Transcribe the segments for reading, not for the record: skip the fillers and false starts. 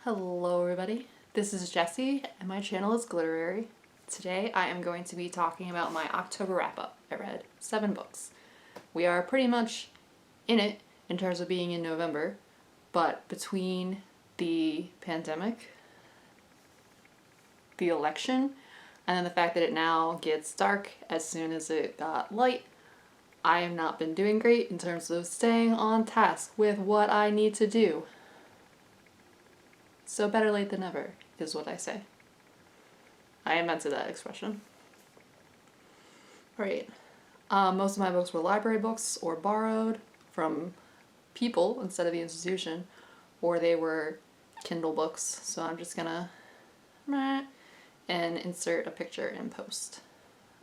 Hello everybody, this is Jessie and my channel is Glitterary. Today I am going to be talking about my October wrap-up. I read 7 books. We are pretty much in it in terms of being in November, but between the pandemic, the election, and then the fact that it now gets dark as soon as it got light, I have not been doing great in terms of staying on task with what I need to do. So better late than never, is what I say. I invented that expression. Right. Most of my books were library books or borrowed from people instead of the institution, or they were Kindle books. So I'm just gonna and insert a picture in post.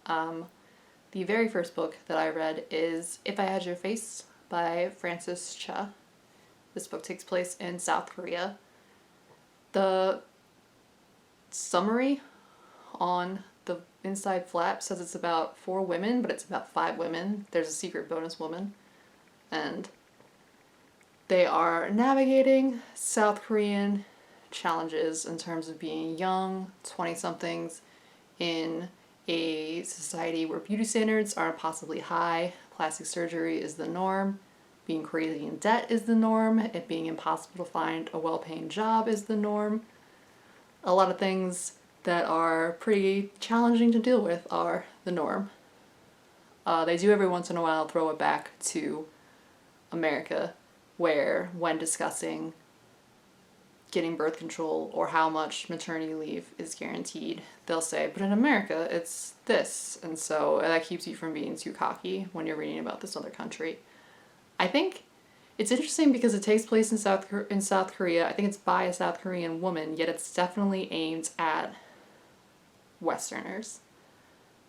The very first book that I read is If I Had Your Face by Francis Cha. This book takes place in South Korea. The summary on the inside flap says it's about 4 women, but it's about 5 women. There's a secret bonus woman. And they are navigating South Korean challenges in terms of being young, 20-somethings, in a society where beauty standards are impossibly high, plastic surgery is the norm, being crazy in debt is the norm, it being impossible to find a well-paying job is the norm. A lot of things that are pretty challenging to deal with are the norm. They do every once in a while throw it back to America, where when discussing getting birth control or how much maternity leave is guaranteed, they'll say, but in America it's this, and so that keeps you from being too cocky when you're reading about this other country. I think it's interesting because it takes place in South Korea. I think it's by a South Korean woman, yet it's definitely aimed at Westerners.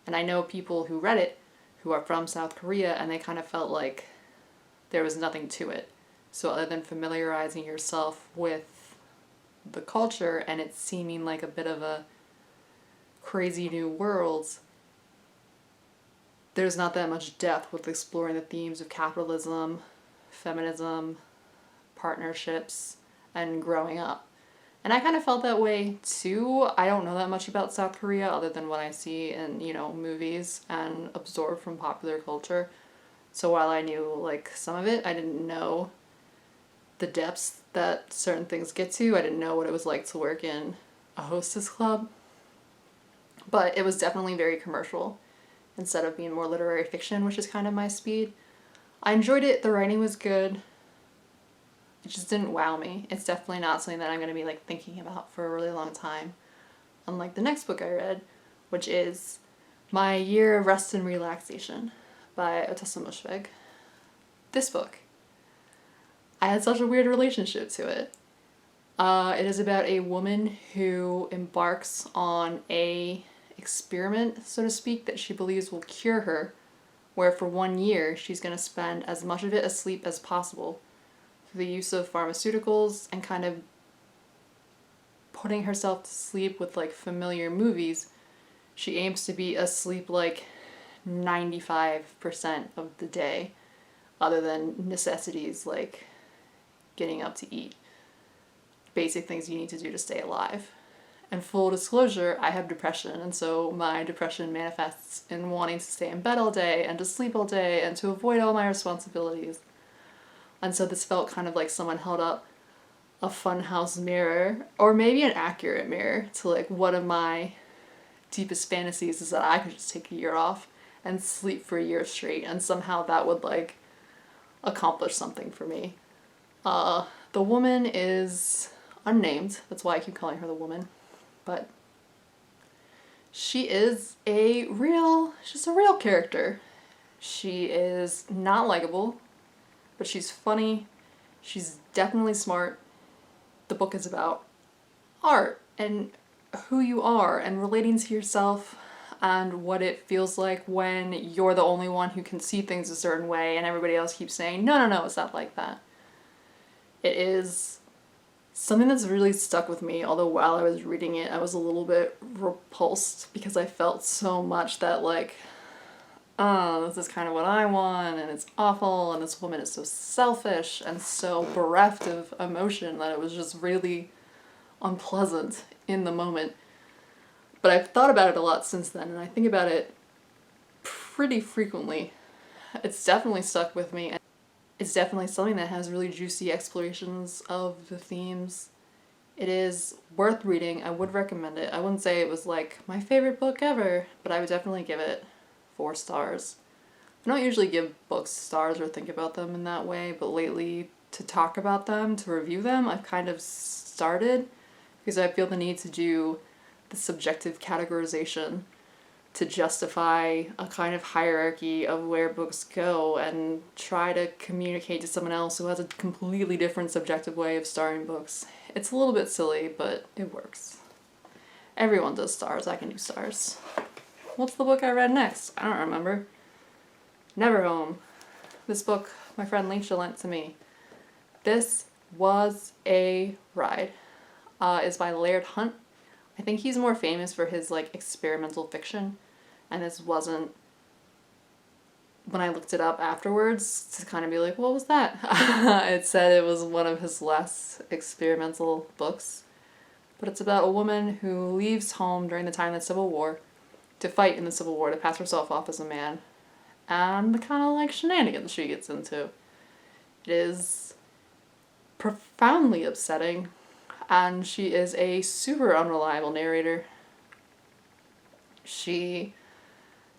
And I know people who read it who are from South Korea, and they kind of felt like there was nothing to it. So other than familiarizing yourself with the culture and it seeming like a bit of a crazy new world, there's not that much depth with exploring the themes of capitalism, feminism, partnerships, and growing up. And I kind of felt that way too. I don't know that much about South Korea other than what I see in, movies and absorb from popular culture. So while I knew like some of it, I didn't know the depths that certain things get to. I didn't know what it was like to work in a hostess club. But it was definitely very commercial instead of being more literary fiction, which is kind of my speed. I enjoyed it, the writing was good. It just didn't wow me. It's definitely not something that I'm going to be like thinking about for a really long time. Unlike the next book I read, which is My Year of Rest and Relaxation by Otessa Mushveg. This book, I had such a weird relationship to it. It is about a woman who embarks on a experiment, so to speak, that she believes will cure her, where for 1 year she's going to spend as much of it asleep as possible through the use of pharmaceuticals and kind of putting herself to sleep with like familiar movies. She aims to be asleep like 95% of the day, other than necessities like getting up to eat. Basic things you need to do to stay alive. And full disclosure, I have depression, and so my depression manifests in wanting to stay in bed all day and to sleep all day and to avoid all my responsibilities. And so this felt kind of like someone held up a funhouse mirror, or maybe an accurate mirror, to like one of my deepest fantasies is that I could just take a year off and sleep for a year straight, and somehow that would like accomplish something for me. The woman is unnamed, that's why I keep calling her the woman, but she is she's a real character. She is not likable, but she's funny, she's definitely smart. The book is about art and who you are and relating to yourself and what it feels like when you're the only one who can see things a certain way and everybody else keeps saying, no, it's not like that. It is something that's really stuck with me, although while I was reading it, I was a little bit repulsed because I felt so much that like, oh, this is kind of what I want, and it's awful, and this woman is so selfish and so bereft of emotion that it was just really unpleasant in the moment. But I've thought about it a lot since then, and I think about it pretty frequently. It's definitely stuck with me, and it's definitely something that has really juicy explorations of the themes. It is worth reading. I would recommend it. I wouldn't say it was like my favorite book ever, but I would definitely give it 4 stars. I don't usually give books stars or think about them in that way, but lately to talk about them, to review them, I've kind of started because I feel the need to do the subjective categorization to justify a kind of hierarchy of where books go and try to communicate to someone else who has a completely different subjective way of starring books. It's a little bit silly, but it works. Everyone does stars. I can do stars. What's the book I read next? I don't remember. Never Home. This book my friend Leisha lent to me. This was a ride. It's by Laird Hunt. I think he's more famous for his like experimental fiction, and this wasn't. When I looked it up afterwards to kind of be like, what was that? It said it was one of his less experimental books, but it's about a woman who leaves home during the time of the Civil War to fight in the Civil War to pass herself off as a man, and the kind of like shenanigans she gets into. It is profoundly upsetting, and she is a super unreliable narrator.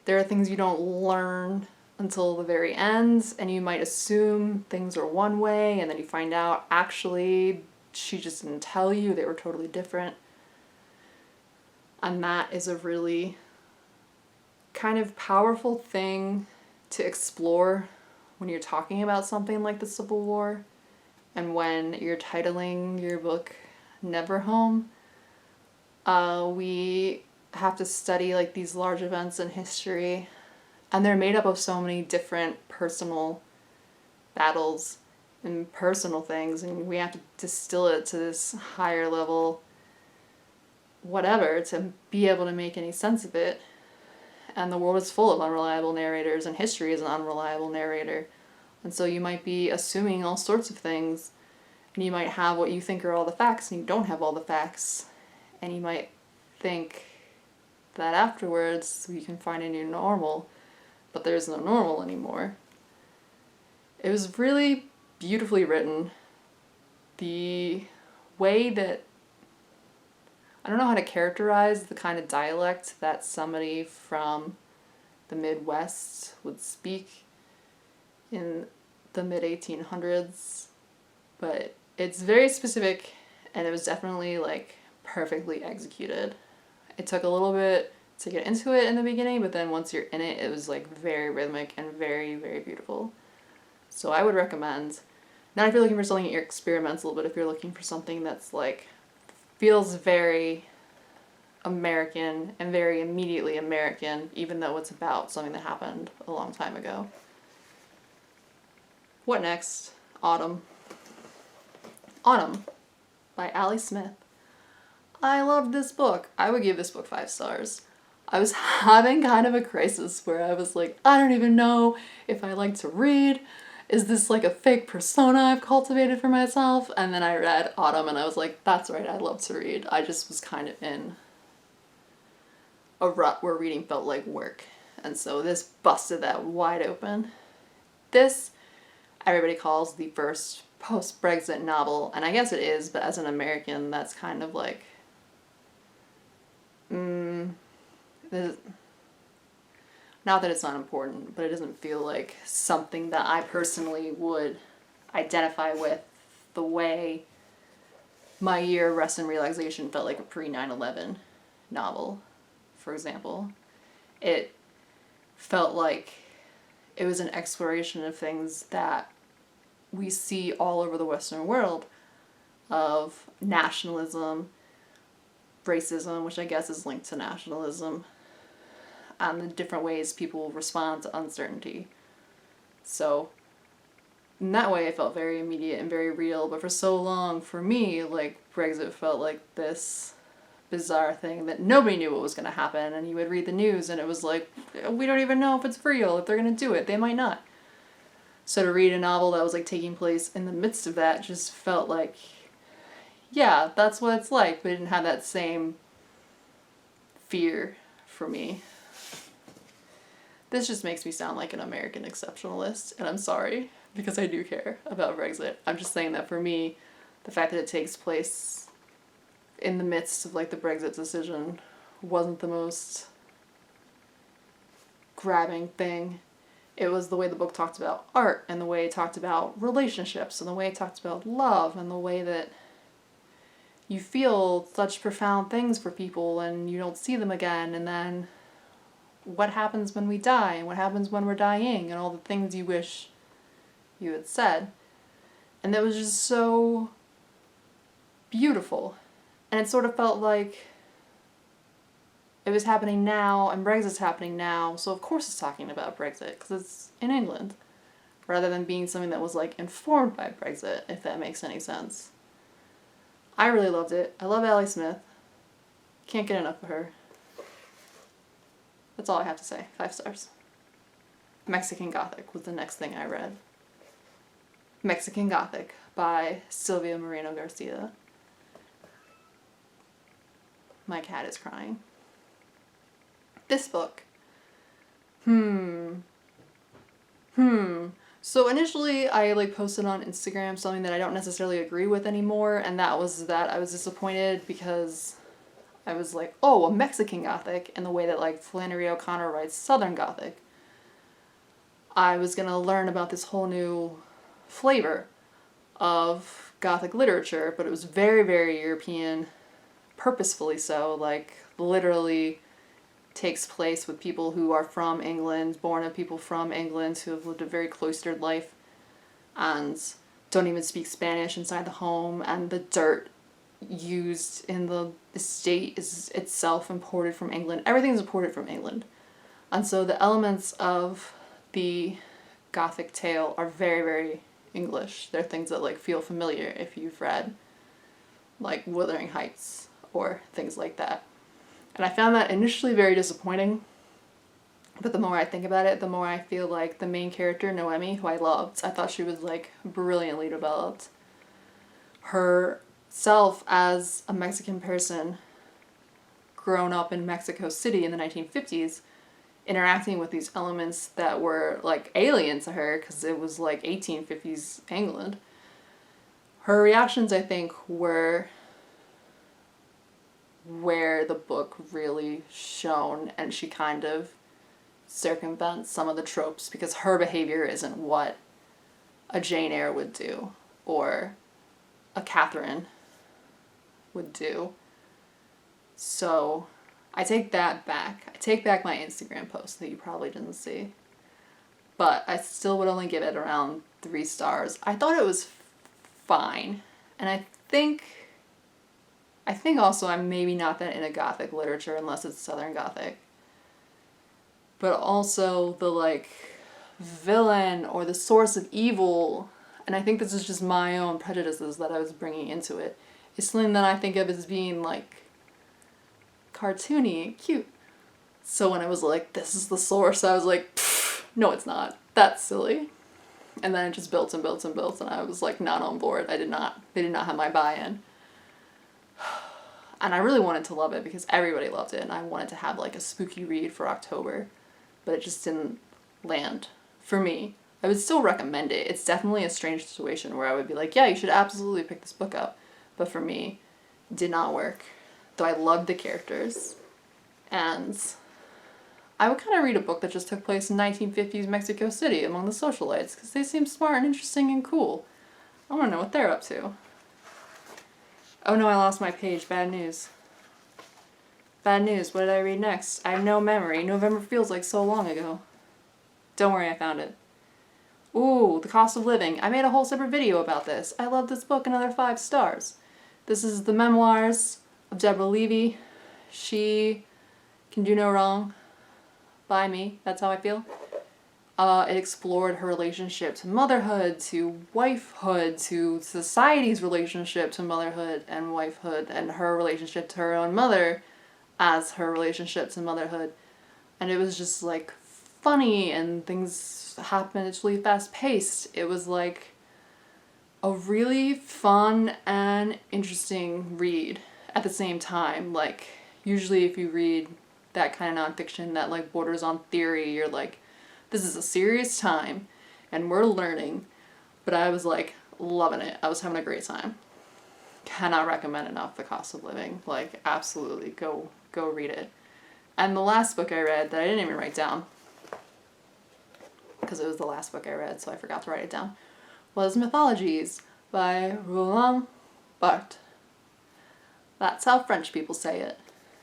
There are things you don't learn until the very end, and you might assume things are one way, and then you find out actually she just didn't tell you, they were totally different. And that is a really kind of powerful thing to explore when you're talking about something like the Civil War, and when you're titling your book Never Home. We have to study like these large events in history, and they're made up of so many different personal battles and personal things, and we have to distill it to this higher level whatever to be able to make any sense of it. And the world is full of unreliable narrators, and history is an unreliable narrator. And so you might be assuming all sorts of things, and you might have what you think are all the facts, and you don't have all the facts. And you might think that afterwards we can find a new normal, but there's no normal anymore. It was really beautifully written. The way that, I don't know how to characterize the kind of dialect that somebody from the Midwest would speak in the mid-1800s, but it's very specific, and it was definitely like perfectly executed. It took a little bit to get into it in the beginning, but then once you're in it, it was like very rhythmic and very, very beautiful. So I would recommend, not if you're looking for something experimental, but if you're looking for something that's like, feels very American and very immediately American, even though it's about something that happened a long time ago. What next? Autumn. Autumn by Ali Smith. I loved this book. I would give this book 5 stars. I was having kind of a crisis where I was like, I don't even know if I like to read. Is this like a fake persona I've cultivated for myself? And then I read Autumn and I was like, that's right, I love to read. I just was kind of in a rut where reading felt like work. And so this busted that wide open. This, everybody calls the first post-Brexit novel, and I guess it is, but as an American, that's kind of like, not that it's not important, but it doesn't feel like something that I personally would identify with the way my year of rest and relaxation felt like a pre-9/11 novel, for example. It felt like it was an exploration of things that we see all over the Western world, of nationalism, racism, which I guess is linked to nationalism, and the different ways people respond to uncertainty. So in that way it felt very immediate and very real, but for so long, for me, like, Brexit felt like this bizarre thing that nobody knew what was going to happen, and you would read the news and it was like, we don't even know if it's real, if they're going to do it, they might not. So to read a novel that was like taking place in the midst of that just felt like, yeah, that's what it's like, but it didn't have that same fear for me. This just makes me sound like an American exceptionalist, and I'm sorry, because I do care about Brexit. I'm just saying that for me, the fact that it takes place in the midst of like the Brexit decision wasn't the most grabbing thing. It was the way the book talked about art, and the way it talked about relationships, and the way it talked about love, and the way that you feel such profound things for people and you don't see them again, and then what happens when we die, and what happens when we're dying, and all the things you wish you had said. And that was just so beautiful. And it sort of felt like it was happening now, and Brexit's happening now, so of course it's talking about Brexit, because it's in England, rather than being something that was like informed by Brexit, if that makes any sense. I really loved it. I love Allie Smith. Can't get enough of her. That's all I have to say. 5 stars. Mexican Gothic was the next thing I read. Mexican Gothic by Silvia Moreno Garcia. My cat is crying. This book. So initially I like posted on Instagram something that I don't necessarily agree with anymore, and that was that I was disappointed because I was like, oh, a Mexican Gothic, in the way that like Flannery O'Connor writes Southern Gothic. I was gonna learn about this whole new flavor of Gothic literature, but it was very, very European, purposefully so, like literally takes place with people who are from England, born of people from England who have lived a very cloistered life and don't even speak Spanish inside the home, and the dirt used in the estate is itself imported from England. Everything's imported from England. And so the elements of the Gothic tale are very, very English. They're things that like feel familiar if you've read like Wuthering Heights or things like that. And I found that initially very disappointing, but the more I think about it, the more I feel like the main character, Noemi, who I loved, I thought she was like brilliantly developed. Herself as a Mexican person grown up in Mexico City in the 1950s, interacting with these elements that were like alien to her because it was like 1850s England. Her reactions, I think, were where the book really shone, and she kind of circumvents some of the tropes because her behavior isn't what a Jane Eyre would do or a Catherine would do. So I take that back. I take back my Instagram post that you probably didn't see. But I still would only give it around 3 stars. I thought it was fine. And I think also I'm maybe not that into Gothic literature unless it's Southern Gothic. But also the like villain or the source of evil, and I think this is just my own prejudices that I was bringing into it, is something that I think of as being like cartoony and cute. So when I was like, this is the source, I was like, no it's not. That's silly. And then it just built and built and built, and I was like not on board. They did not have my buy-in. And I really wanted to love it because everybody loved it, and I wanted to have like a spooky read for October, but it just didn't land for me. I would still recommend it. It's definitely a strange situation where I would be like, yeah, you should absolutely pick this book up. But for me, it did not work. Though I loved the characters. And I would kind of read a book that just took place in 1950s Mexico City among the socialites because they seem smart and interesting and cool. I want to know what they're up to. Oh no, I lost my page. Bad news. Bad news. What did I read next? I have no memory. November feels like so long ago. Don't worry, I found it. Ooh, The Cost of Living. I made a whole separate video about this. I love this book, another 5 stars. This is the memoirs of Deborah Levy. She can do no wrong by me. That's how I feel. It explored her relationship to motherhood, to wifehood, to society's relationship to motherhood and wifehood, and her relationship to her own mother as her relationship to motherhood. And it was just like funny, and things happened. It's really fast paced. It was like a really fun and interesting read at the same time. Like, usually if you read that kind of nonfiction that like borders on theory, you're like, this is a serious time and we're learning. But I was like loving it. I was having a great time. Cannot recommend enough The Cost of Living. Like, absolutely go read it. And the last book I read that I didn't even write down, because it was the last book I read, so I forgot to write it down, was Mythologies by Roland Barthes. That's how French people say it.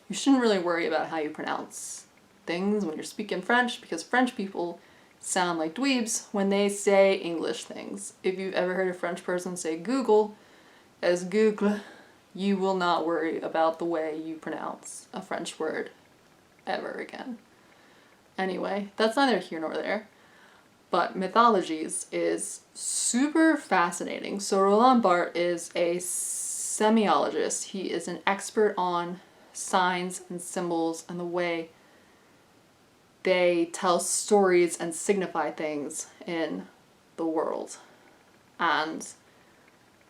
You shouldn't really worry about how you pronounce things when you're speaking French, because French people sound like dweebs when they say English things. If you've ever heard a French person say Google as Google, you will not worry about the way you pronounce a French word ever again. Anyway, that's neither here nor there. But Mythologies is super fascinating. So Roland Barthes is a semiologist. He is an expert on signs and symbols and the way they tell stories and signify things in the world. And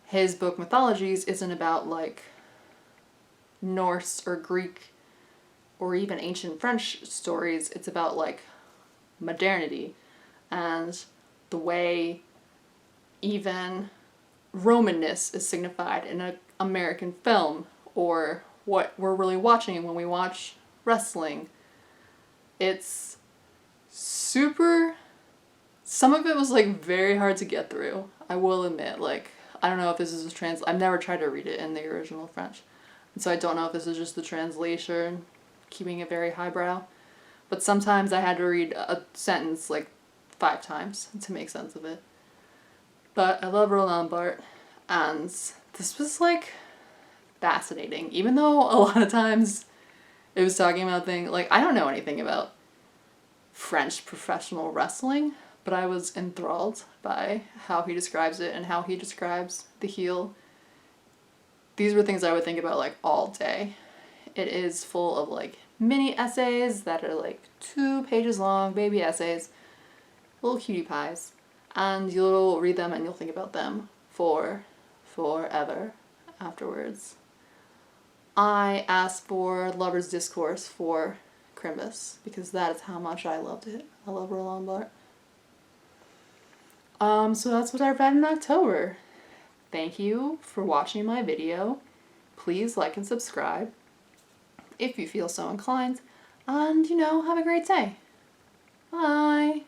his book Mythologies isn't about like Norse or Greek or even ancient French stories. It's about like modernity and the way even Romanness is signified in an American film, or what we're really watching when we watch wrestling. It's super... Some of it was like very hard to get through, I will admit. Like, I don't know if this is a I've never tried to read it in the original French, and so I don't know if this is just the translation, keeping it very highbrow. But sometimes I had to read a sentence like 5 times to make sense of it. But I love Roland Barthes, and this was like fascinating, even though a lot of times it was talking about things like, I don't know anything about French professional wrestling, but I was enthralled by how he describes it and how he describes the heel. These were things I would think about like all day. It is full of like mini essays that are like 2 pages long, baby essays, little cutie pies, and you'll read them and you'll think about them for forever afterwards. I asked for Lover's Discourse for Crimbus because that is how much I loved it. I love Roland Barthes. So that's what I read in October. Thank you for watching my video. Please like and subscribe if you feel so inclined. And, have a great day. Bye!